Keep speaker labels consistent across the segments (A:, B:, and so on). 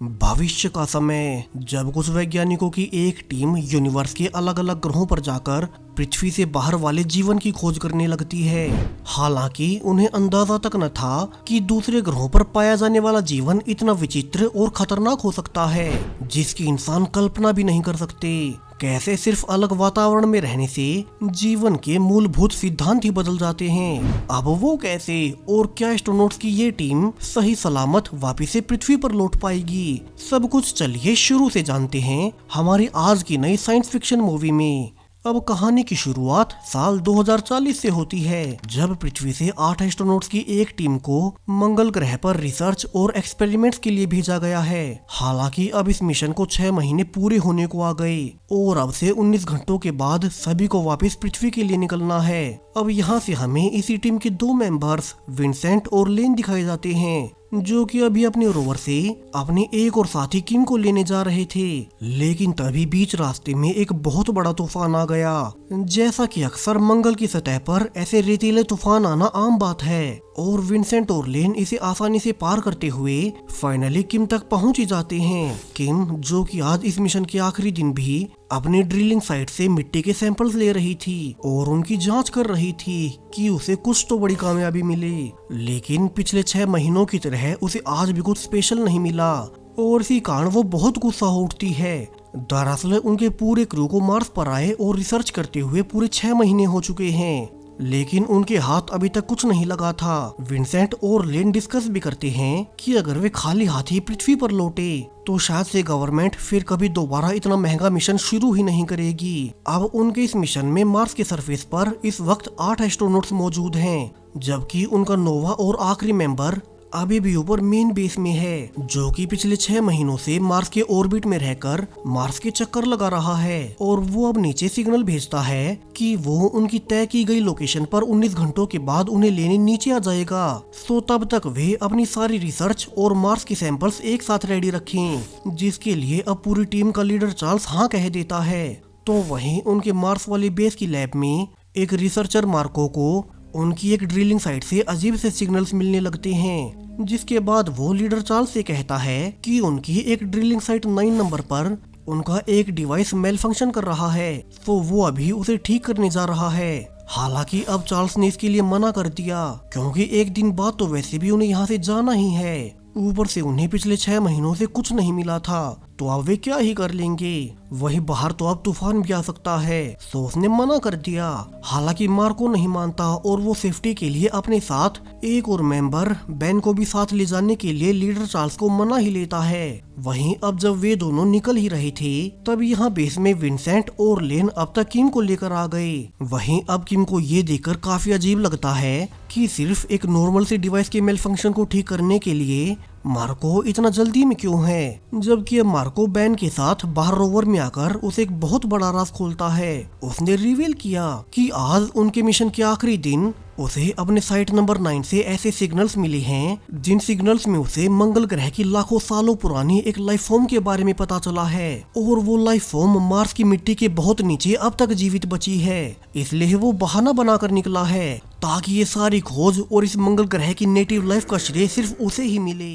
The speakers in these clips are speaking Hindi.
A: भविष्य का समय, जब कुछ वैज्ञानिकों की एक टीम यूनिवर्स के अलग अलग ग्रहों पर जाकर पृथ्वी से बाहर वाले जीवन की खोज करने लगती है। हालांकि उन्हें अंदाजा तक न था कि दूसरे ग्रहों पर पाया जाने वाला जीवन इतना विचित्र और खतरनाक हो सकता है, जिसकी इंसान कल्पना भी नहीं कर सकते। कैसे सिर्फ अलग वातावरण में रहने से जीवन के मूलभूत सिद्धांत ही बदल जाते हैं। अब वो कैसे और क्या एस्ट्रोनॉट्स की ये टीम सही सलामत वापिस से पृथ्वी पर लौट पाएगी, सब कुछ चलिए शुरू से जानते हैं हमारी आज की नई साइंस फिक्शन मूवी में। अब कहानी की शुरुआत साल 2040 से होती है, जब पृथ्वी से 8 एस्ट्रोनॉट्स की एक टीम को मंगल ग्रह पर रिसर्च और एक्सपेरिमेंट्स के लिए भेजा गया है। हालांकि अब इस मिशन को 6 महीने पूरे होने को आ गए और अब से 19 घंटों के बाद सभी को वापस पृथ्वी के लिए निकलना है। अब यहाँ से हमें इसी टीम के 2 मेंबर्स विंसेंट और लेन दिखाए जाते हैं, जो कि अभी अपने रोवर से अपने एक और साथी किम को लेने जा रहे थे। लेकिन तभी बीच रास्ते में एक बहुत बड़ा तूफान आ गया। जैसा कि अक्सर मंगल की सतह पर ऐसे रेतीले तूफान आना आम बात है, और विंसेंट और लेन इसे आसानी से पार करते हुए फाइनली किम तक पहुंच ही जाते हैं। किम, जो कि आज इस मिशन के आखिरी दिन भी अपनी ड्रिलिंग साइट से मिट्टी के सैंपल्स ले रही थी और उनकी जांच कर रही थी कि उसे कुछ तो बड़ी कामयाबी मिले। लेकिन पिछले 6 महीनों की तरह उसे आज भी कुछ स्पेशल नहीं मिला और इसी कारण वो बहुत गुस्सा हो उठती है। दरअसल उनके पूरे क्रू को मार्स पर आए और रिसर्च करते हुए पूरे 6 महीने हो चुके हैं, लेकिन उनके हाथ अभी तक कुछ नहीं लगा था। विंसेंट और लेन डिस्कस भी करते हैं कि अगर वे खाली हाथ ही पृथ्वी पर लौटे तो शायद से गवर्नमेंट फिर कभी दोबारा इतना महंगा मिशन शुरू ही नहीं करेगी। अब उनके इस मिशन में मार्स के सरफेस पर इस वक्त 8 एस्ट्रोनॉट्स मौजूद हैं, जबकि उनका नोवा और आखिरी मेंबर अभी भी ऊपर मेन बेस में है, जो कि पिछले 6 महीनों से मार्स के ऑर्बिट में रहकर मार्स के चक्कर लगा रहा है। और वो अब नीचे सिग्नल भेजता है कि वो उनकी तय की गई लोकेशन पर 19 घंटों के बाद उन्हें लेने नीचे आ जाएगा। सो तब तक वे अपनी सारी रिसर्च और मार्स के सैंपल्स एक साथ रेडी रखें, जिसके लिए अब पूरी टीम का लीडर चार्ल्स हाँ कह देता है। तो वहीं उनके मार्स वाली बेस की लैब में एक रिसर्चर मार्को को उनकी एक ड्रिलिंग साइट से अजीब से सिग्नल्स मिलने लगते हैं, जिसके बाद वो लीडर चार्ल्स से कहता है कि उनकी एक ड्रिलिंग साइट 9 नंबर पर उनका एक डिवाइस मेल फंक्शन कर रहा है, तो वो अभी उसे ठीक करने जा रहा है। हालांकि अब चार्ल्स ने इसके लिए मना कर दिया, क्योंकि एक दिन बाद तो वैसे भी उन्हें यहाँ से जाना ही है। ऊपर से उन्हें पिछले 6 महीनों से कुछ नहीं मिला था, तो अब वे क्या ही कर लेंगे। वहीं बाहर तो अब तूफान भी आ सकता है, तो उसने मना कर दिया। हालांकि मार्को नहीं मानता और वो सेफ्टी के लिए अपने साथ एक और मेंबर बेन को भी साथ ले जाने के लिए लीडर चार्ल्स को मना ही लेता है। वहीं अब जब वे दोनों निकल ही रहे थे, तब यहाँ बेस में विंसेंट और लेन अब तक किम को लेकर आ गए। वहीं अब किम को ये देखकर काफी अजीब लगता है कि सिर्फ एक नॉर्मल से डिवाइस के मेल फंक्शन को ठीक करने के लिए मार्को इतना जल्दी में क्यों है, जबकि अब मार्को बेन के साथ बाहर रोवर में आकर उसे एक बहुत बड़ा राज खोलता है। उसने रिवील किया कि आज उनके मिशन के आखिरी दिन उसे अपने साइट नंबर 9 से ऐसे सिग्नल्स मिले हैं, जिन सिग्नल्स में उसे मंगल ग्रह की लाखों सालों पुरानी एक लाइफ फॉर्म के बारे में पता चला है, और वो लाइफ फॉर्म मार्स की मिट्टी के बहुत नीचे अब तक जीवित बची है। इसलिए वो बहाना बनाकर निकला है ताकि ये सारी खोज और इस मंगल ग्रह की नेटिव लाइफ का श्रेय सिर्फ उसे ही मिले।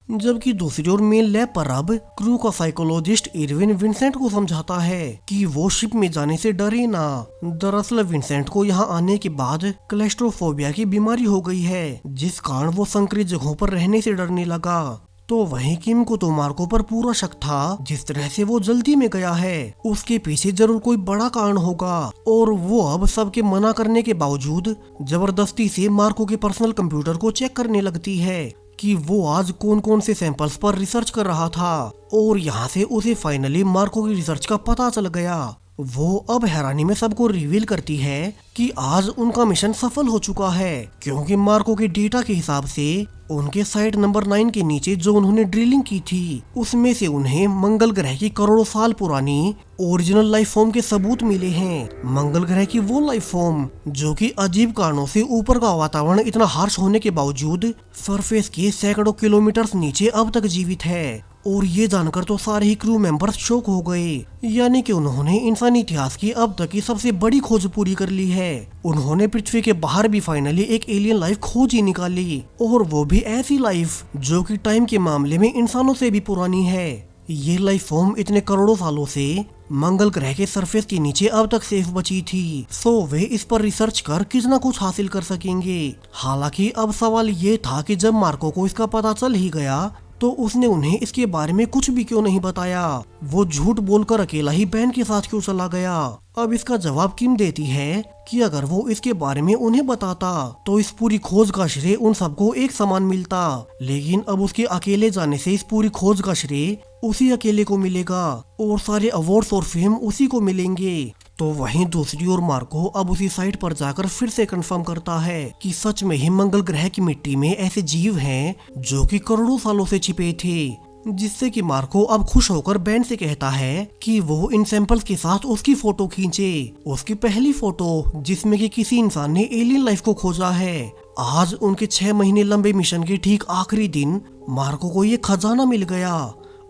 A: जबकि दूसरी ओर मेन लैब पर अब क्रू का साइकोलॉजिस्ट इरविन विंसेंट को समझाता है कि वो शिप में जाने से डरे ना। दरअसल विंसेंट को यहाँ आने के बाद क्लैस्ट्रोफोबिया की बीमारी हो गई है, जिस कारण वो संकरित जगहों पर रहने से डरने लगा। तो वहीं किम को तो मार्को पर पूरा शक था, जिस तरह से वो जल्दी में गया है उसके पीछे जरूर कोई बड़ा कारण होगा। और वो अब सबके मना करने के बावजूद जबरदस्ती से मार्को के पर्सनल कंप्यूटर को चेक करने लगती है कि वो आज कौन कौन से सैंपल्स पर रिसर्च कर रहा था, और यहाँ से उसे फाइनली मार्को की रिसर्च का पता चल गया। वो अब हैरानी में सबको रिवील करती है कि आज उनका मिशन सफल हो चुका है, क्योंकि मार्को के डेटा के हिसाब से उनके साइट नंबर 9 के नीचे जो उन्होंने ड्रिलिंग की थी, उसमें से उन्हें मंगल ग्रह की करोड़ों साल पुरानी ओरिजिनल लाइफ फॉर्म के सबूत मिले हैं। मंगल ग्रह की वो लाइफ फॉर्म जो कि अजीब कारणों से ऊपर का वातावरण इतना हार्श होने के बावजूद सरफेस के सैकड़ों किलोमीटर नीचे अब तक जीवित है। और ये जानकर तो सारे ही क्रू मेंबर्स शॉक हो गए, यानी कि उन्होंने इंसानी इतिहास की अब तक की सबसे बड़ी खोज पूरी कर ली है। है। उन्होंने पृथ्वी के बाहर भी फाइनली एक एलियन लाइफ खोज ही निकाली, और वो भी ऐसी लाइफ जो कि टाइम के मामले में इंसानों से भी पुरानी है। ये लाइफ फॉर्म इतने करोड़ों सालों से मंगल ग्रह के सरफेस के नीचे अब तक सेफ बची थी, सो वे इस पर रिसर्च कर कितना कुछ हासिल कर सकेंगे। हालांकि अब सवाल ये था कि जब मार्को को इसका पता चल ही गया तो उसने उन्हें इसके बारे में कुछ भी क्यों नहीं बताया। वो झूठ बोलकर अकेला ही बैन के साथ क्यों चला गया। अब इसका जवाब किम देती है कि अगर वो इसके बारे में उन्हें बताता तो इस पूरी खोज का श्रेय उन सबको एक समान मिलता, लेकिन अब उसके अकेले जाने से इस पूरी खोज का श्रेय उसी अकेले को मिलेगा और सारे अवार्ड्स और फेम उसी को मिलेंगे। तो वहीं दूसरी ओर मार्को अब उसी साइट पर जाकर फिर से कंफर्म करता है कि सच में ही मंगल ग्रह की मिट्टी में ऐसे जीव हैं जो कि करोड़ों सालों से छिपे थे, जिससे कि मार्को अब खुश होकर बैन से कहता है कि वो इन सैंपल्स के साथ उसकी फोटो खींचे, उसकी पहली फोटो जिसमें कि किसी इंसान ने एलियन लाइफ को खोजा है। आज उनके 6 महीने लंबे मिशन के ठीक आखिरी दिन मार्को को ये खजाना मिल गया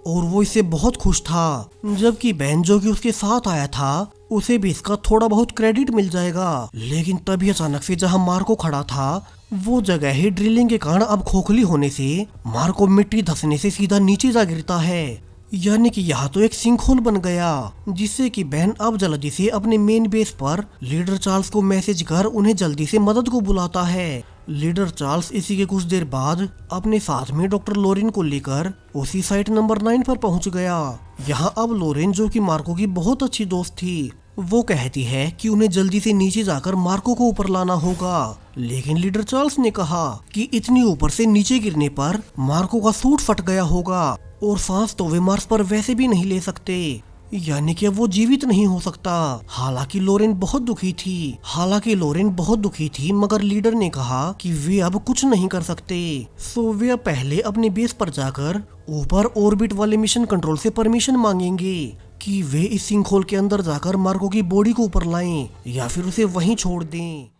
A: और वो इससे बहुत खुश था, जबकि बैन जो कि उसके साथ आया था उसे भी इसका थोड़ा बहुत क्रेडिट मिल जाएगा। लेकिन तभी अचानक से जहां मार्को खड़ा था वो जगह ही ड्रिलिंग के कारण अब खोखली होने से मार्को मिट्टी धंसने से सीधा नीचे जा गिरता है, यानी कि यहाँ तो एक सिंकहोल बन गया, जिससे कि बैन अब जल्दी से अपने मेन बेस पर लीडर चार्ल्स को मैसेज कर उन्हें जल्दी से मदद को बुलाता है। लीडर चार्ल्स इसी के कुछ देर बाद अपने साथ में डॉक्टर लोरेन को लेकर उसी साइट नंबर 9 पर पहुंच गया। यहाँ अब लोरेन जो कि मार्को की बहुत अच्छी दोस्त थी, वो कहती है कि उन्हें जल्दी से नीचे जाकर मार्को को ऊपर लाना होगा, लेकिन लीडर चार्ल्स ने कहा कि इतनी ऊपर से नीचे गिरने पर मार्को का सूट फट गया होगा और सांस तो वे मार्स पर वैसे भी नहीं ले सकते, यानी कि वो जीवित नहीं हो सकता। हालांकि लोरेन बहुत दुखी थी मगर लीडर ने कहा कि वे अब कुछ नहीं कर सकते, सो वे अब पहले अपने बेस पर जाकर ऊपर ऑर्बिट वाले मिशन कंट्रोल से परमिशन मांगेंगे कि वे इस सिंकहोल के अंदर जाकर मार्को की बॉडी को ऊपर लाएं या फिर उसे वहीं छोड़ दें।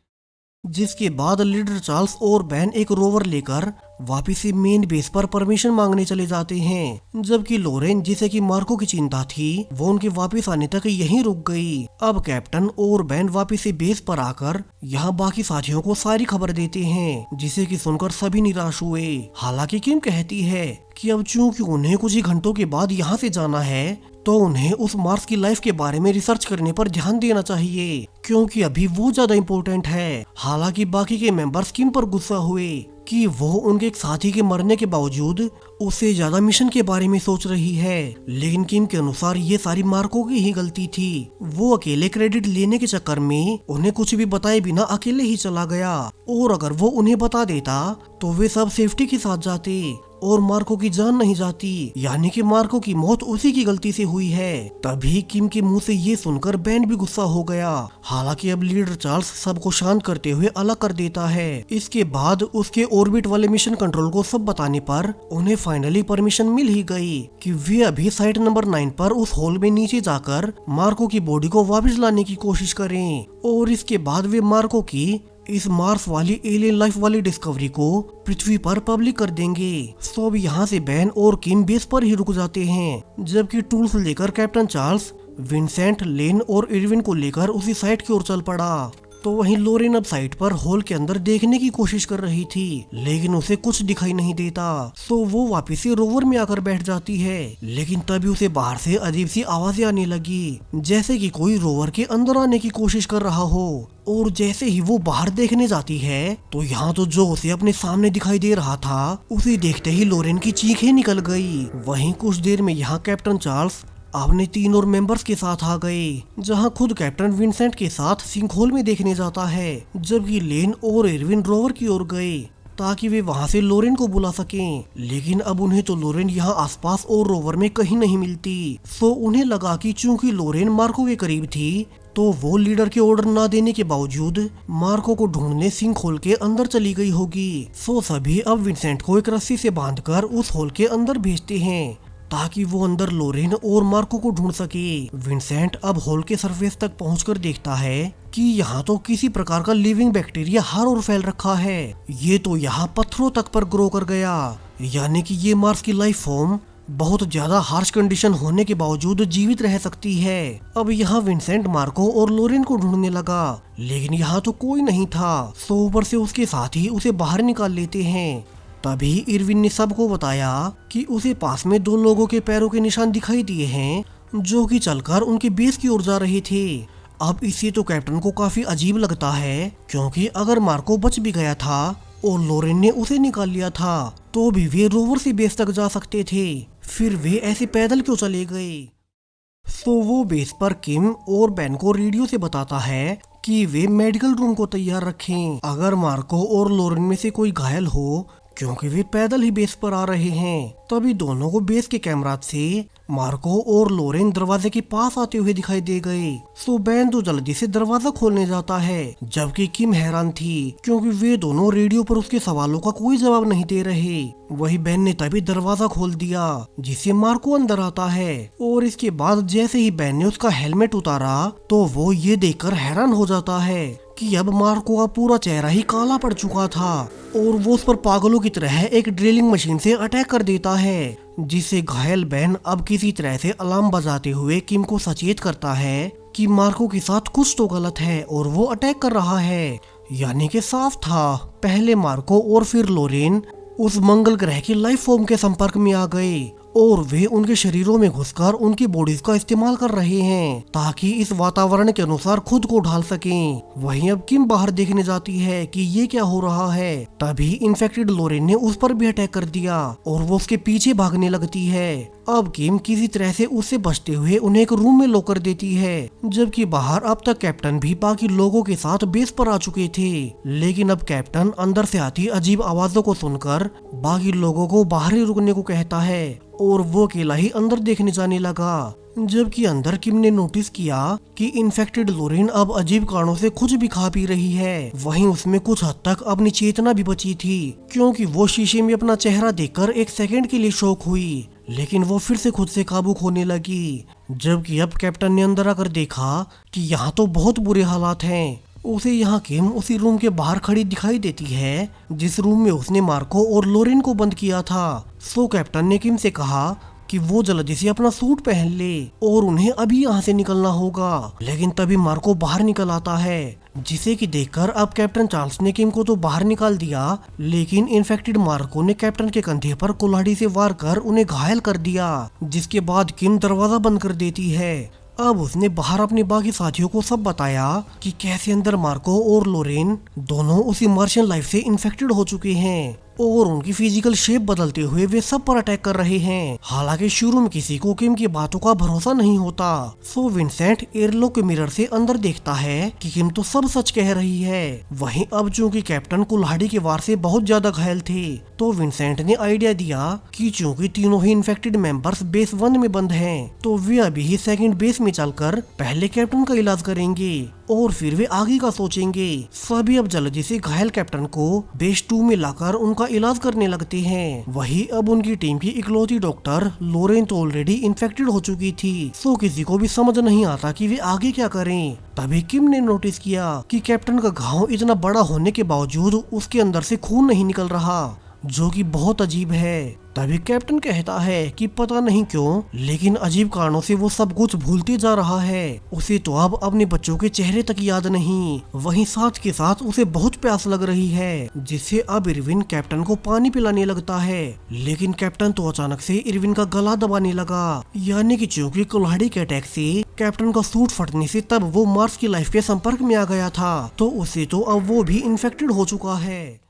A: जिसके बाद लीडर चार्ल्स और बैन एक रोवर लेकर वापिस से मेन बेस पर परमिशन मांगने चले जाते हैं, जबकि लोरेन जिसे कि मार्को की चिंता थी वो उनके वापस आने तक यहीं रुक गई। अब कैप्टन और बैन वापिस से बेस पर आकर यहाँ बाकी साथियों को सारी खबर देते हैं, जिसे कि सुनकर सभी निराश हुए। हालांकि किम कहती है कि अब चूंकि उन्हें कुछ ही घंटों के बाद यहाँ से जाना है तो उन्हें उस मार्स की लाइफ के बारे में रिसर्च करने पर ध्यान देना चाहिए, क्योंकि अभी वो ज्यादा इम्पोर्टेंट है। हालांकि बाकी के मेंबर्स किम पर गुस्सा हुए कि वो उनके एक साथी के मरने के बावजूद उससे ज्यादा मिशन के बारे में सोच रही है, लेकिन किम के अनुसार ये सारी मार्को की ही गलती थी। वो अकेले क्रेडिट लेने के चक्कर में उन्हें कुछ भी बताए बिना अकेले ही चला गया, और अगर वो उन्हें बता देता तो वे सब सेफ्टी के साथ जाते और मार्को की जान नहीं जाती, यानी कि मार्को की मौत उसी की गलती से हुई है। तभी किम के मुंह से ये सुनकर बैन भी गुस्सा हो गया। हालांकि अब लीडर चार्ल्स सबको शांत करते हुए अलग कर देता है। इसके बाद उसके ऑर्बिट वाले मिशन कंट्रोल को सब बताने पर उन्हें फाइनली परमिशन मिल ही गई कि वे अभी साइट नंबर 9 पर उस होल में नीचे जाकर मार्को की बॉडी को वापस लाने की कोशिश करें, और इसके बाद वे मार्को की इस मार्स वाली एलियन लाइफ वाली डिस्कवरी को पृथ्वी पर पब्लिक कर देंगे। सो अब यहाँ से बैन और किम बेस पर ही रुक जाते हैं, जबकि टूल्स लेकर कैप्टन चार्ल्स विंसेंट, लेन और इरविन को लेकर उसी साइट की ओर चल पड़ा। तो वहीं लोरेन अब साइट पर होल के अंदर देखने की कोशिश कर रही थी, लेकिन उसे कुछ दिखाई नहीं देता। सो वो वापस से रोवर में आकर बैठ जाती है, लेकिन तभी उसे बाहर से अजीब सी आवाजें आने लगी, जैसे कि कोई रोवर के अंदर आने की कोशिश कर रहा हो। और जैसे ही वो बाहर देखने जाती है तो यहाँ तो जो उसे अपने सामने दिखाई दे रहा था उसे देखते ही लोरेन की चीखें निकल गई। वहीं कुछ देर में यहाँ कैप्टन चार्ल्स अपने 3 और मेंबर्स के साथ आ गए, जहां खुद कैप्टन विंसेंट के साथ सिंकहोल में देखने जाता है, जबकि लेन और इरविन रोवर की ओर गए ताकि वे वहां से लोरेन को बुला सकें। लेकिन अब उन्हें तो लोरेन यहाँ आसपास और रोवर में कहीं नहीं मिलती। सो उन्हें लगा कि चूंकि लोरेन मार्को के करीब थी तो वो लीडर के ऑर्डर ना देने के बावजूद मार्को को ढूंढने सिंकहोल के अंदर चली गई होगी। सो सभी अब विंसेंट को एक रस्सी से बांधकर उस होल के अंदर भेजते हैं ताकि वो अंदर लोरेन और मार्को को ढूंढ सके। विंसेंट अब होल के सरफेस तक पहुंचकर देखता है कि यहाँ तो किसी प्रकार का लिविंग बैक्टीरिया हर ओर फैल रखा है। ये तो यहाँ पत्थरों तक पर ग्रो कर गया, यानी कि ये मार्स की लाइफ फॉर्म बहुत ज्यादा हार्श कंडीशन होने के बावजूद जीवित रह सकती है। अब यहाँ विंसेंट मार्को और लोरेन को ढूंढने लगा, लेकिन यहाँ तो कोई नहीं था। सो ऊपर से उसके साथी उसे बाहर निकाल लेते हैं। तभी इरविन ने सबको बताया कि उसे पास में 2 लोगों के पैरों के निशान दिखाई दिए हैं, जो कि चलकर उनके बेस की ओर जा रहे थे। अब इससे तो कैप्टन को काफी अजीब लगता है, क्योंकि अगर मार्को बच भी गया था और लोरेन ने उसे निकाल लिया था तो भी वे रोवर से बेस तक जा सकते थे, फिर वे ऐसे पैदल क्यों चले गए। तो वो बेस पर किम और बेन को रेडियो से बताता है कि वे मेडिकल रूम को तैयार रखें अगर मार्को और लोरेन में से कोई घायल हो, क्योंकि वे पैदल ही बेस पर आ रहे हैं। तभी दोनों को बेस के कैमरा से मार्को और लोरेन दरवाजे के पास आते हुए दिखाई दे गए। सो बेन तो जल्दी से दरवाजा खोलने जाता है, जबकि किम हैरान थी क्योंकि वे दोनों रेडियो पर उसके सवालों का कोई जवाब नहीं दे रहे। वही बेन ने तभी दरवाजा खोल दिया, जिससे मार्को अंदर आता है। और इसके बाद जैसे ही बेन ने उसका हेलमेट उतारा तो वो ये देखकर हैरान हो जाता है कि अब मार्को का पूरा चेहरा ही काला पड़ चुका था और वो उस पर पागलों की तरह एक ड्रिलिंग मशीन से अटैक कर देता है, जिससे घायल बेन अब किसी तरह से अलार्म बजाते हुए किम को सचेत करता है कि मार्को के साथ कुछ तो गलत है और वो अटैक कर रहा है। यानी कि साफ था, पहले मार्को और फिर लोरेन उस मंगल ग्रह की लाइफ फॉर्म के संपर्क में आ गए और वे उनके शरीरों में घुसकर उनकी बॉडीज का इस्तेमाल कर रहे हैं ताकि इस वातावरण के अनुसार खुद को ढाल सकें। वहीं अब किम बाहर देखने जाती है कि ये क्या हो रहा है। तभी इन्फेक्टेड लोरेन ने उस पर भी अटैक कर दिया और वो उसके पीछे भागने लगती है। अब किम किसी तरह से उससे बचते हुए उन्हें एक रूम में लॉक कर देती है, जबकि बाहर अब तक कैप्टन भी बाकी लोगों के साथ बेस पर आ चुके थे। लेकिन अब कैप्टन अंदर से आती अजीब आवाजों को सुनकर बाकी लोगों को बाहर ही रुकने को कहता है और वो अकेला ही अंदर देखने जाने लगा। जबकि अंदर किम ने नोटिस किया कि इन्फेक्टेड लोरेन अब अजीब कारणों से कुछ भी खा पी रही है। वहीं उसमें कुछ हद तक अपनी चेतना भी बची थी, क्योंकि वो शीशे में अपना चेहरा देखकर एक सेकंड के लिए शॉक हुई, लेकिन वो फिर से खुद से काबू खोने लगी। जबकि अब कैप्टन ने अंदर आकर देखा कि यहाँ तो बहुत बुरे हालात हैं। उसे यहाँ किम उसी रूम के बाहर खड़ी दिखाई देती है जिस रूम में उसने मार्को और लोरेन को बंद किया था। सो कैप्टन ने किम से कहा कि वो जल्दी से अपना सूट पहन ले और उन्हें अभी यहाँ से निकलना होगा। लेकिन तभी मार्को बाहर निकल आता है, जिसे कि देखकर अब कैप्टन चार्ल्स ने किम को तो बाहर निकाल दिया, लेकिन इन्फेक्टेड मार्को ने कैप्टन के कंधे पर कुल्हाड़ी से वार कर उन्हें घायल कर दिया, जिसके बाद किम दरवाजा बंद कर देती है। अब उसने बाहर अपने बाकी साथियों को सब बताया कि कैसे अंदर मार्को और लोरेन दोनों उसी मार्शियन लाइफ से इन्फेक्टेड हो चुके हैं और उनकी फिजिकल शेप बदलते हुए वे सब पर अटैक कर रहे हैं। हालांकि शुरू में किसी को किम की बातों का भरोसा नहीं होता। सो विंसेंट एयरलॉक के मिरर से अंदर देखता है कि किम तो सब सच कह रही है। वहीं अब चूंकि कैप्टन कुल्हाड़ी के वार से बहुत ज्यादा घायल थे, तो विंसेंट ने आइडिया दिया कि चूंकि तीनों ही इन्फेक्टेड मेंबर्स बेस 1 में बंद हैं, तो वे अभी ही सेकंड बेस में चलकर पहले कैप्टन का इलाज करेंगे और फिर वे आगे का सोचेंगे। सभी अब जल्दी से घायल कैप्टन को बेस 2 में लाकर उनका इलाज करने लगते हैं। वही अब उनकी टीम की इकलौती डॉक्टर लोरेन तो ऑलरेडी इन्फेक्टेड हो चुकी थी, सो किसी को भी समझ नहीं आता कि वे आगे क्या करें। तभी किम ने नोटिस किया कि कैप्टन का घाव इतना बड़ा होने के बावजूद उसके अंदर से खून नहीं निकल रहा, जो कि बहुत अजीब है। तभी कैप्टन कहता है कि पता नहीं क्यों, लेकिन अजीब कारणों से वो सब कुछ भूलते जा रहा है। उसे तो अब अपने बच्चों के चेहरे तक याद नहीं। वहीं साथ के साथ उसे बहुत प्यास लग रही है, जिससे अब इरविन कैप्टन को पानी पिलाने लगता है। लेकिन कैप्टन तो अचानक से इरविन का गला दबाने लगा, यानी कि चूंकि कुल्हाड़ी के अटैक से कैप्टन का सूट फटने से तब वो मार्स की लाइफ के संपर्क में आ गया था, तो उसे तो अब वो भी इन्फेक्टेड हो चुका है।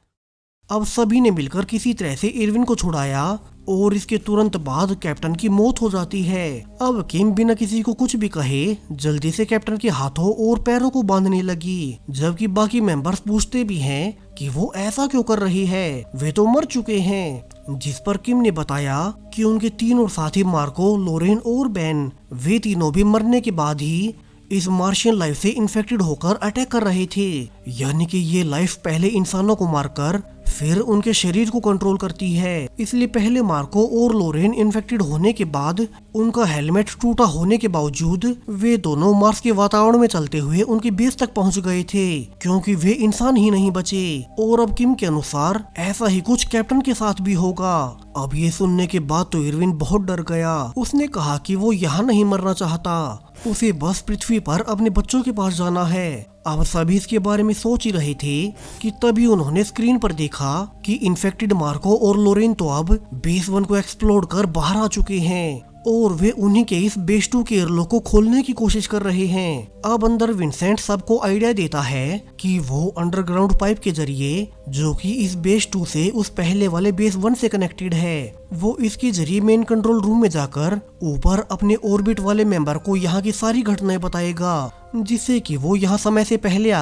A: अब सभी ने मिलकर किसी तरह से इरविन को छुड़ाया और इसके तुरंत बाद कैप्टन की मौत हो जाती है। अब किम बिना किसी को कुछ भी कहे जल्दी से कैप्टन के हाथों और पैरों को बांधने लगी, जबकि बाकी मेंबर्स पूछते भी हैं कि वो ऐसा क्यों कर रही है, वे तो मर चुके हैं। जिस पर किम ने बताया कि उनके तीनों साथी मार्को, लोरेन और बेन, वे तीनों भी मरने के बाद ही इस मार्शियन लाइफ से इन्फेक्टेड होकर अटैक कर रहे थे। यानी कि ये लाइफ पहले इंसानों को मारकर फिर उनके शरीर को कंट्रोल करती है। इसलिए पहले मार्को और लोरेन इन्फेक्टेड होने के बाद उनका हेलमेट टूटा होने के बावजूद वे दोनों मार्स के वातावरण में चलते हुए उनके बेस तक पहुंच गए थे, क्योंकि वे इंसान ही नहीं बचे। और अब किम के अनुसार ऐसा ही कुछ कैप्टन के साथ भी होगा। अब ये सुनने के बाद तो इरविन बहुत डर गया। उसने कहा कि वो यहाँ नहीं मरना चाहता, उसे बस पृथ्वी पर अपने बच्चों के पास जाना है। अब सभी इसके बारे में सोच ही रहे थे कि तभी उन्होंने स्क्रीन पर देखा कि इन्फेक्टेड मार्को और लोरेन तो अब बेस 1 को एक्सप्लोड कर बाहर आ चुके हैं और वे उन्हीं के इस बेस 2 के एयरलॉक को खोलने की कोशिश कर रहे हैं। अब अंदर विंसेंट सबको आइडिया देता है कि वो अंडरग्राउंड पाइप के जरिए, जो कि इस बेस 2 से उस पहले वाले बेस 1 से कनेक्टेड है, वो इसके जरिए मेन कंट्रोल रूम में जाकर ऊपर अपने ऑर्बिट वाले मेंबर को यहाँ की सारी घटनाएं बताएगा, जिससे कि वो यहाँ समय से पहले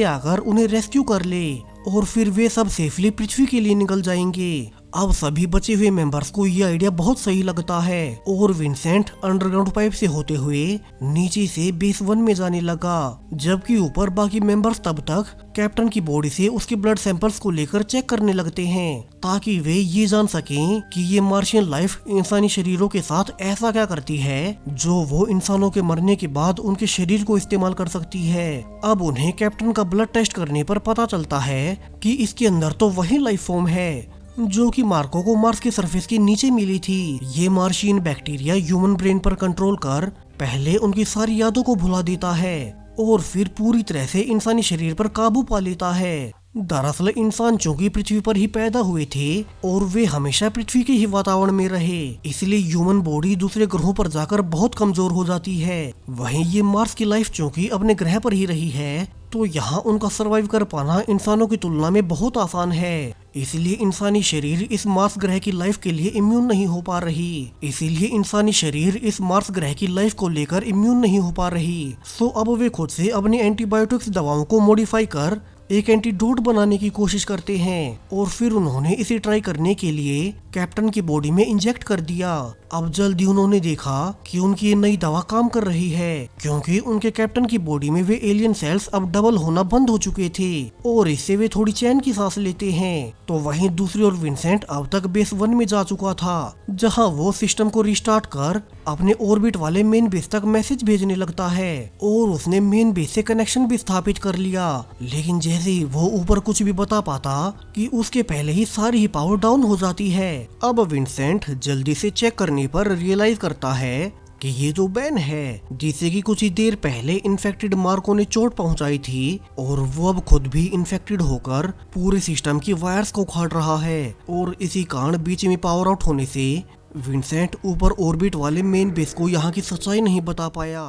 A: आकर उन्हें रेस्क्यू कर ले और फिर वे सब सेफली पृथ्वी के लिए निकल जाएंगे। अब सभी बचे हुए मेंबर्स को ये आइडिया बहुत सही लगता है और विंसेंट अंडरग्राउंड पाइप से होते हुए नीचे से बेस 1 में जाने लगा, जबकि ऊपर बाकी मेंबर्स तब तक कैप्टन की बॉडी से उसके ब्लड सैंपल्स को लेकर चेक करने लगते हैं, ताकि वे ये जान सकें कि ये मार्शियन लाइफ इंसानी शरीरों के साथ ऐसा क्या करती है जो वो इंसानों के मरने के बाद उनके शरीर को इस्तेमाल कर सकती है। अब उन्हें कैप्टन का ब्लड टेस्ट करने पर पता चलता है कि इसके अंदर तो वही लाइफ फॉर्म है जो कि मार्को को मार्स के सरफेस के नीचे मिली थी। ये मार्शियन बैक्टीरिया ह्यूमन ब्रेन पर कंट्रोल कर पहले उनकी सारी यादों को भुला देता है और फिर पूरी तरह से इंसानी शरीर पर काबू पा लेता है। दरअसल इंसान चूंकि पृथ्वी पर ही पैदा हुए थे और वे हमेशा पृथ्वी के ही वातावरण में रहे, इसलिए ह्यूमन बॉडी दूसरे ग्रहों पर जाकर बहुत कमजोर हो जाती है। वहीं ये मार्स की लाइफ चूंकि अपने ग्रह पर ही रही है, तो यहाँ उनका सरवाइव कर पाना इंसानों की तुलना में बहुत आसान है। इसलिए इंसानी शरीर इस मार्स ग्रह की लाइफ के लिए इम्यून नहीं हो पा रही। सो अब वे खुद से अपनी एंटीबायोटिक्स दवाओं को मॉडिफाई कर एक एंटीडोट बनाने की कोशिश करते हैं और फिर उन्होंने इसे ट्राई करने के लिए कैप्टन की बॉडी में इंजेक्ट कर दिया। अब जल्दी उन्होंने देखा कि उनकी ये नई दवा काम कर रही है, क्योंकि उनके कैप्टन की बॉडी में वे एलियन सेल्स अब डबल होना बंद हो चुके थे और इससे वे थोड़ी चैन की सांस लेते हैं। तो वहीं दूसरी ओर विंसेंट अब तक बेस 1 में जा चुका था, जहां वो सिस्टम को रिस्टार्ट कर अपने ऑर्बिट वाले मेन बेस तक मैसेज भेजने लगता है और उसने मेन बेस से कनेक्शन भी स्थापित कर लिया। लेकिन जैसे ही वो ऊपर कुछ भी बता पाता कि उसके पहले ही सारी ही पावर डाउन हो जाती है। अब विंसेंट जल्दी से चेक करने पर रियलाइज करता है कि ये तो बैन है, जिसे कि कुछ ही देर पहले इन्फेक्टेड मार्को ने चोट पहुंचाई थी और वो अब खुद भी इन्फेक्टेड होकर पूरे सिस्टम की वायर्स को उखाड़ रहा है। और इसी कारण बीच में पावर आउट होने से विंसेंट ऊपर ऑर्बिट वाले मेन बेस को यहाँ की सच्चाई नहीं बता पाया।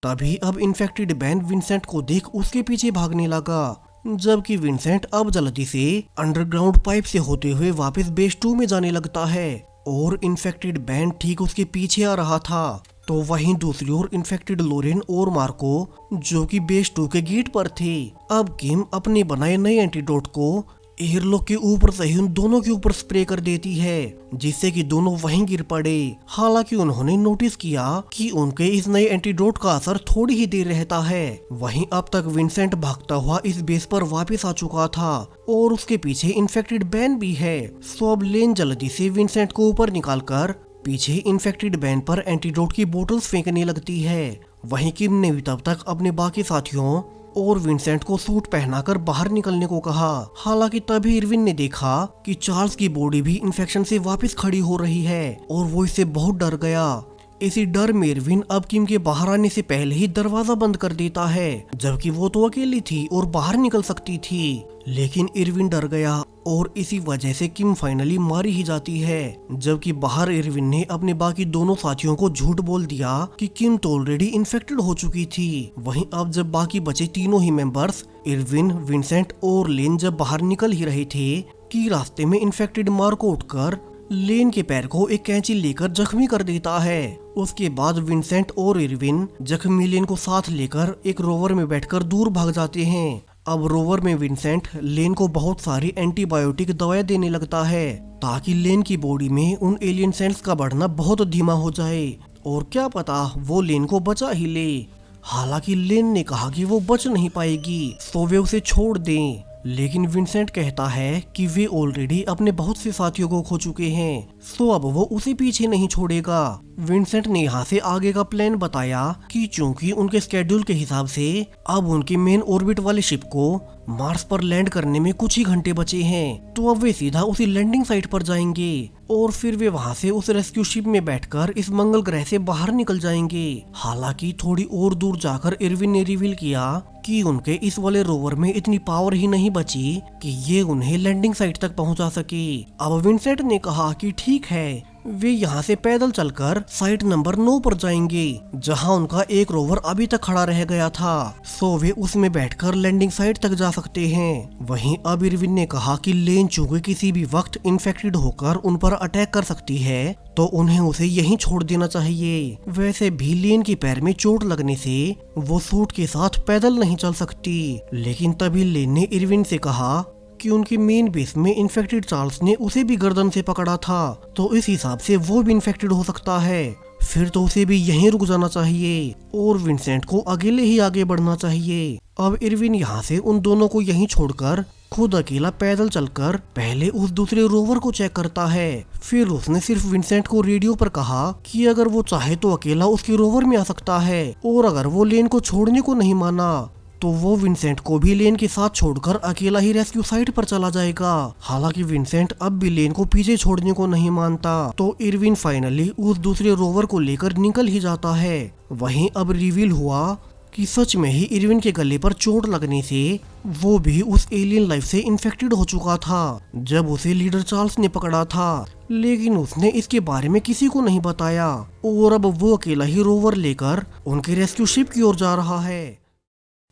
A: तभी अब इन्फेक्टेड बैन विंसेंट को देख उसके पीछे भागने लगा, जबकि विंसेंट अब जल्दी से अंडरग्राउंड पाइप से होते हुए वापस बेस 2 में जाने लगता है और इन्फेक्टेड बैन ठीक उसके पीछे आ रहा था। तो वहीं दूसरी ओर इन्फेक्टेड लोरेन और मार्को जो कि बेस 2 के गेट पर थे, अब किम अपने बनाए नए एंटीडोट को एयरलॉक के ऊपर से ही उन दोनों के ऊपर स्प्रे कर देती है, जिससे कि दोनों वहीं गिर पड़े। हालांकि उन्होंने नोटिस किया कि उनके इस नए एंटीडोट का असर थोड़ी ही देर रहता है। वहीं अब तक विंसेंट भागता हुआ इस बेस पर वापस आ चुका था और उसके पीछे इन्फेक्टेड बैन भी है। सो अब लेन जल्दी से विंसेंट को ऊपर निकालकर पीछे इन्फेक्टेड बैन पर एंटीडोट की बोतल्स फेंकने लगती है। वहीं किम ने भी तब तक अपने बाकी साथियों और विंसेंट को सूट पहनाकर बाहर निकलने को कहा। हालांकि तभी इरविन ने देखा कि चार्ल्स की बॉडी भी इन्फेक्शन से वापस खड़ी हो रही है और वो इससे बहुत डर गया। इसी डर में इरविन अब किम के बाहर आने से पहले ही दरवाजा बंद कर देता है, जबकि वो तो अकेली थी और बाहर निकल सकती थी। लेकिन इरविन डर गया और इसी वजह से किम फाइनली मारी ही जाती है, जबकि बाहर इरविन ने अपने बाकी दोनों साथियों को झूठ बोल दिया कि किम तो ऑलरेडी इन्फेक्टेड हो चुकी थी। वहीं अब जब बाकी बचे तीनों ही मेंबर्स इरविन, विंसेंट और लेन जब बाहर निकल ही रहे थे कि रास्ते में इन्फेक्टेड मार्को उठकर लेन के पैर को एक कैंची लेकर जख्मी कर देता है। उसके बाद विंसेंट और इरविन जख्मी लेन को साथ लेकर एक रोवर में बैठकर दूर भाग जाते हैं। अब रोवर में विंसेंट लेन को बहुत सारी एंटीबायोटिक दवाएं देने लगता है ताकि लेन की बॉडी में उन एलियन सेल्स का बढ़ना बहुत धीमा हो जाए और क्या पता वो लेन को बचा ही ले। हालांकि लेन ने कहा कि वो बच नहीं पाएगी, तो वे उसे छोड़ दें। लेकिन विंसेंट कहता है कि वे ऑलरेडी अपने बहुत से साथियों को खो चुके हैं, सो अब वो उसे पीछे नहीं छोड़ेगा। विंसेंट ने यहाँ से आगे का प्लान बताया कि चूंकि उनके स्केड्यूल के हिसाब से अब उनके मेन ऑर्बिट वाले शिप को मार्स पर लैंड करने में कुछ ही घंटे बचे हैं, तो अब वे सीधा उसी लैंडिंग साइट पर जाएंगे और फिर वे वहां से उस रेस्क्यू शिप में बैठकर इस मंगल ग्रह से बाहर निकल जाएंगे। हालांकि थोड़ी और दूर जाकर इरविन ने रिवील किया कि उनके इस वाले रोवर में इतनी पावर ही नहीं बची कि ये उन्हें लैंडिंग साइट तक पहुंचा सके। अब विंसेंट ने कहा कि ठीक है, वे यहाँ से पैदल चलकर साइट नंबर 9 पर जाएंगे, जहाँ उनका एक रोवर अभी तक खड़ा रह गया था, सो वे उसमें बैठकर लैंडिंग साइट तक जा सकते हैं। वहीं अब इरविन ने कहा कि लेन चूंकि किसी भी वक्त इन्फेक्टेड होकर उन पर अटैक कर सकती है, तो उन्हें उसे यहीं छोड़ देना चाहिए। वैसे भी लेन के पैर में चोट लगने से वो सूट के साथ पैदल नहीं चल सकती, लेकिन तभी लेन ने इरविन से कहा कि उनके मेन बेस में इन्फेक्टेड चार्ल्स ने उसे भी गर्दन से पकड़ा था, तो इस हिसाब से वो भी इन्फेक्टेड हो सकता है, फिर तो उसे भी यहीं रुक जाना चाहिए और विंसेंट को अकेले ही आगे बढ़ना चाहिए। अब इरविन यहाँ से उन दोनों को यहीं छोड़कर खुद अकेला पैदल चलकर पहले उस दूसरे रोवर को चेक करता है। फिर उसने सिर्फ विंसेंट को रेडियो पर कहा कि अगर वो चाहे तो अकेला उसके रोवर में आ सकता है, और अगर वो लेन को छोड़ने को नहीं माना तो वो विंसेंट को भी लेन के साथ छोड़कर अकेला ही रेस्क्यू साइट पर चला जाएगा। हालांकि विंसेंट अब भी लेन को पीछे छोड़ने को नहीं मानता, तो इरविन फाइनली उस दूसरे रोवर को लेकर निकल ही जाता है। वहीं अब रिवील हुआ कि सच में ही इरविन के गले पर चोट लगने से वो भी उस एलियन लाइफ से इन्फेक्टेड हो चुका था जब उसे लीडर चार्ल्स ने पकड़ा था, लेकिन उसने इसके बारे में किसी को नहीं बताया और अब वो अकेला ही रोवर लेकर उनके रेस्क्यू शिप की ओर जा रहा है।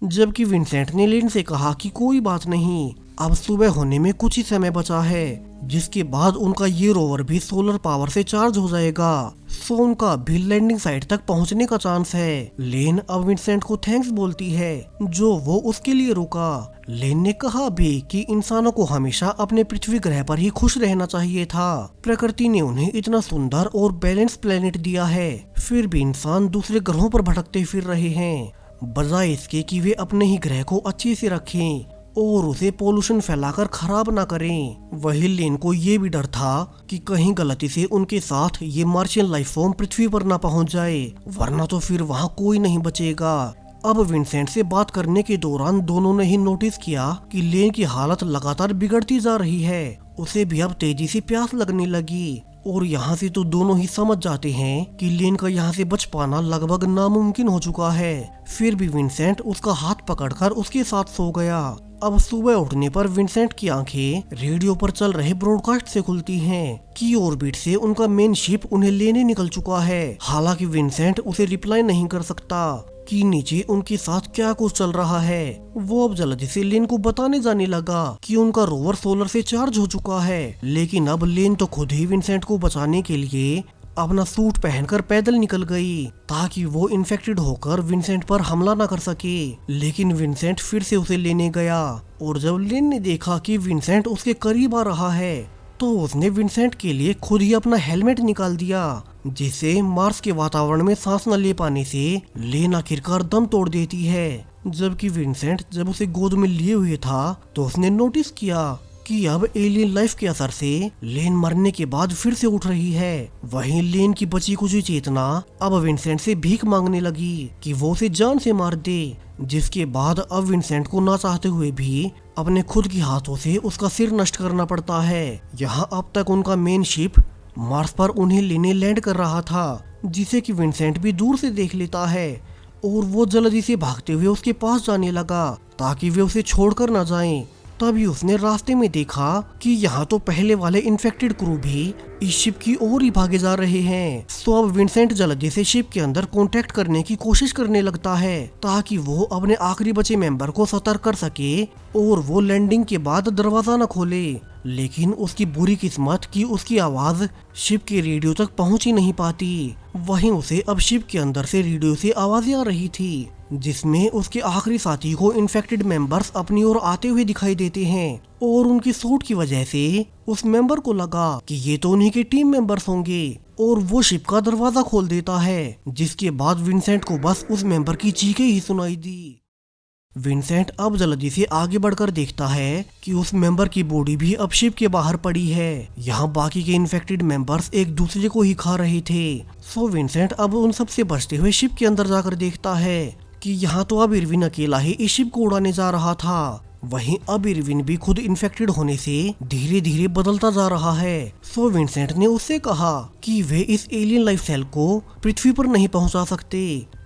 A: जबकि विंसेंट ने लेन से कहा कि कोई बात नहीं, अब सुबह होने में कुछ ही समय बचा है, जिसके बाद उनका ये रोवर भी सोलर पावर से चार्ज हो जाएगा, सो उनका भी लैंडिंग साइट तक पहुंचने का चांस है। लेन अब विंसेंट को थैंक्स बोलती है जो वो उसके लिए रुका। लेन ने कहा भी कि इंसानों को हमेशा अपने पृथ्वी ग्रह पर ही खुश रहना चाहिए था। प्रकृति ने उन्हें इतना सुंदर और बैलेंस प्लेनेट दिया है, फिर भी इंसान दूसरे ग्रहों पर भटकते फिर रहे हैं, बजाय इसके कि वे अपने ही ग्रह को अच्छे से रखें और उसे पोल्यूशन फैलाकर खराब ना करें। वही लेन को ये भी डर था कि कहीं गलती से उनके साथ ये मार्शियन लाइफ फॉर्म पृथ्वी पर ना पहुंच जाए, वरना तो फिर वहां कोई नहीं बचेगा। अब विंसेंट से बात करने के दौरान दोनों ने ही नोटिस किया कि लेन की हालत लगातार बिगड़ती जा रही है, उसे भी अब तेजी से प्यास लगने लगी और यहाँ से तो दोनों ही समझ जाते हैं कि लेन का यहाँ से बच पाना लगभग नामुमकिन हो चुका है। फिर भी विंसेंट उसका हाथ पकड़कर उसके साथ सो गया। अब सुबह उठने पर विंसेंट की आंखें रेडियो पर चल रहे ब्रॉडकास्ट से खुलती हैं कि ऑर्बिट से उनका मेन शिप उन्हें लेने निकल चुका है। हालांकि विंसेंट उसे रिप्लाई नहीं कर सकता कि नीचे उनके साथ क्या कुछ चल रहा है। वो अब जल्दी से लेन को बताने जाने लगा कि उनका रोवर सोलर से चार्ज हो चुका है, लेकिन अब लेन तो खुद ही विंसेंट को बचाने के लिए अपना सूट पहनकर पैदल निकल गई ताकि वो इन्फेक्टेड होकर विंसेंट पर हमला न कर सके। लेकिन विंसेंट फिर से उसे लेने गया और जब लेन ने देखा कि विंसेंट उसके करीब आ रहा है तो उसने विंसेंट के लिए खुद ही अपना हेलमेट निकाल दिया, जिससे मार्स के वातावरण में सांस न ले पाने से लेन आखिरकार दम तोड़ देती है। जबकि विंसेंट जब उसे गोद में लिए हुए था तो उसने नोटिस किया कि अब एलियन लाइफ के असर से लेन मरने के बाद फिर से उठ रही है। वहीं लेन की बची कुछ चेतना अब विंसेंट से भीख मांगने लगी कि वो उसे जान से मार दे, जिसके बाद अब विंसेंट को ना चाहते हुए भी अपने खुद के हाथों से उसका सिर नष्ट करना पड़ता है। यहाँ अब तक उनका मेन शिप मार्स पर उन्हें लेने लैंड कर रहा था, जिसे कि विंसेंट भी दूर से देख लेता है और वो जल्दी से भागते हुए उसके पास जाने लगा ताकि वे उसे छोड़कर न जाएं। तभी उसने रास्ते में देखा कि यहाँ तो पहले वाले इन्फेक्टेड क्रू भी इस शिप की ओर ही भागे जा रहे हैं। तो अब विंसेंट जल्दी से शिप के अंदर कांटेक्ट करने की कोशिश करने लगता है ताकि वो अपने आखिरी बचे मेंबर को सतर्क कर सके और वो लैंडिंग के बाद दरवाजा न खोले। लेकिन उसकी बुरी किस्मत कि उसकी आवाज शिप के रेडियो तक पहुंच ही नहीं पाती। वहीं उसे अब शिप के अंदर से रेडियो से आवाजें आ रही थी जिसमें उसके आखिरी साथी को इन्फेक्टेड मेंबर्स अपनी ओर आते हुए दिखाई देते हैं और उनकी सूट की वजह से उस मेंबर को लगा कि ये तो उन्हीं के टीम मेंबर्स होंगे और वो शिप का दरवाजा खोल देता है, जिसके बाद विंसेंट को बस उस मेंबर की चीखें ही सुनाई दी। विंसेंट अब जल्दी से आगे बढ़कर देखता है कि उस मेंबर की बॉडी भी अब शिप के बाहर पड़ी है। यहाँ बाकी के इन्फेक्टेड मेंबर्स एक दूसरे को ही खा रहे थे। सो विंसेंट अब उन सब से बचते हुए शिप के अंदर जाकर देखता है कि यहाँ तो अब इरविन अकेला ही इस शिप को उड़ाने जा रहा था। वहीं अब इरविन भी खुद इन्फेक्टेड होने से धीरे धीरे बदलता जा रहा है। सो विंसेंट ने उससे कहा कि वे इस एलियन लाइफ सेल को पृथ्वी पर नहीं पहुंचा सकते।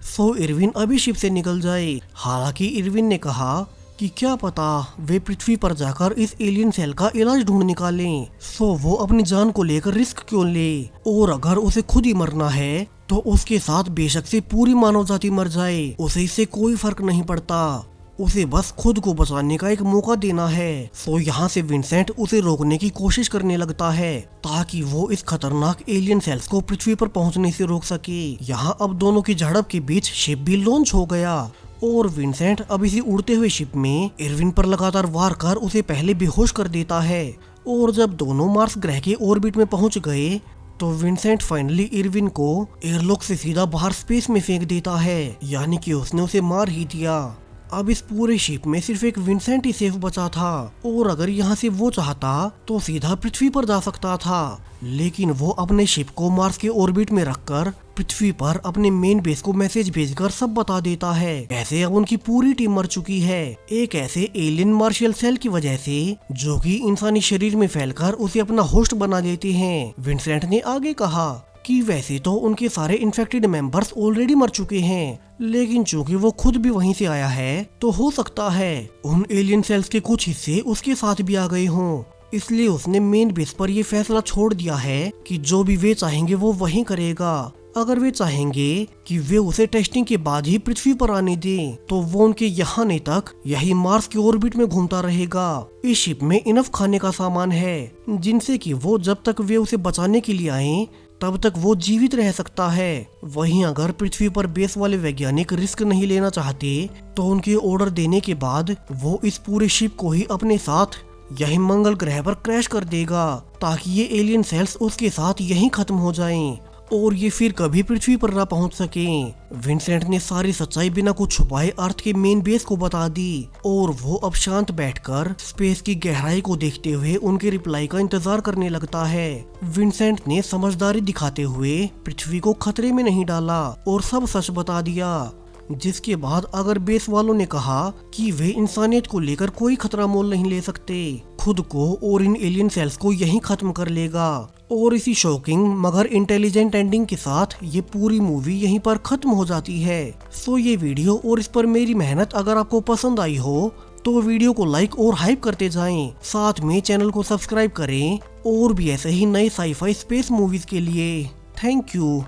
A: सो इरविन अभी शिप से निकल जाए। हालांकि इरविन ने कहा कि क्या पता वे पृथ्वी पर जाकर इस एलियन सेल का इलाज ढूंढ निकालें। सो वो अपनी जान को लेकर रिस्क क्यों ले, और अगर उसे खुद ही मरना है तो उसके साथ बेशक से पूरी मानव जाति मर जाए, उसे इससे कोई फर्क नहीं पड़ता। उसे बस खुद को बचाने का एक मौका देना है। सो यहाँ से विंसेंट उसे रोकने की कोशिश करने लगता है ताकि वो इस खतरनाक एलियन सेल्स को पृथ्वी पर पहुंचने से रोक सके। यहाँ अब दोनों की झड़प के बीच शिप भी लॉन्च हो गया और विंसेंट अब इसी उड़ते हुए शिप में इरविन पर लगातार वार कर उसे पहले बेहोश कर देता है। और जब दोनों मार्स ग्रह के ऑर्बिट में पहुंच गए तो विंसेंट फाइनली इरविन को एयरलॉक से सीधा बाहर स्पेस में फेंक देता है, यानी कि उसने उसे मार ही दिया। अब इस पूरे शिप में सिर्फ एक विंसेंट ही सेफ बचा था और अगर यहाँ से वो चाहता तो सीधा पृथ्वी पर जा सकता था, लेकिन वो अपने शिप को मार्स के ऑर्बिट में रखकर पृथ्वी पर अपने मेन बेस को मैसेज भेजकर सब बता देता है कैसे अब उनकी पूरी टीम मर चुकी है, एक ऐसे एलियन मार्शियल सेल की वजह से जो कि इंसानी शरीर में फैलकर उसे अपना होस्ट बना देते हैं। विंसेंट ने आगे कहा कि वैसे तो उनके सारे इन्फेक्टेड मेंबर्स ऑलरेडी मर चुके हैं, लेकिन चूंकि वो खुद भी वहीं से आया है तो हो सकता है उन एलियन सेल्स के कुछ हिस्से उसके साथ भी आ गए हों। इसलिए उसने मेन बेस पर ये फैसला छोड़ दिया है कि जो भी वे चाहेंगे वो वहीं करेगा। अगर वे चाहेंगे कि वे उसे टेस्टिंग के बाद ही पृथ्वी पर आने दें तो वो उनके यहाँ आने तक यही मार्स के ऑर्बिट में घूमता रहेगा। इस शिप में इनफ खाने का सामान है जिनसे कि वो जब तक वे उसे बचाने के लिए आए तब तक वो जीवित रह सकता है। वहीं अगर पृथ्वी पर बेस वाले वैज्ञानिक रिस्क नहीं लेना चाहते तो उनके ऑर्डर देने के बाद वो इस पूरे शिप को ही अपने साथ यही मंगल ग्रह पर क्रैश कर देगा ताकि ये एलियन सेल्स उसके साथ यहीं खत्म हो जाएं और ये फिर कभी पृथ्वी पर ना पहुंच सकें। विंसेंट ने सारी सच्चाई बिना कुछ छुपाए अर्थ के मेन बेस को बता दी और वो अब शांत बैठकर स्पेस की गहराई को देखते हुए उनके रिप्लाई का इंतजार करने लगता है। विंसेंट ने समझदारी दिखाते हुए पृथ्वी को खतरे में नहीं डाला और सब सच बता दिया, जिसके बाद अगर बेस वालों ने कहा कि वे इंसानियत को लेकर कोई खतरा मोल नहीं ले सकते, खुद को और इन एलियन सेल्स को यहीं खत्म कर लेगा। और इसी शॉकिंग मगर इंटेलिजेंट एंडिंग के साथ ये पूरी मूवी यहीं पर खत्म हो जाती है। सो ये वीडियो और इस पर मेरी मेहनत अगर आपको पसंद आई हो तो वीडियो को लाइक और हाइप करते जाएं, साथ में चैनल को सब्सक्राइब करें और भी ऐसे ही नए साईफाई स्पेस मूवीज के लिए। Thank you.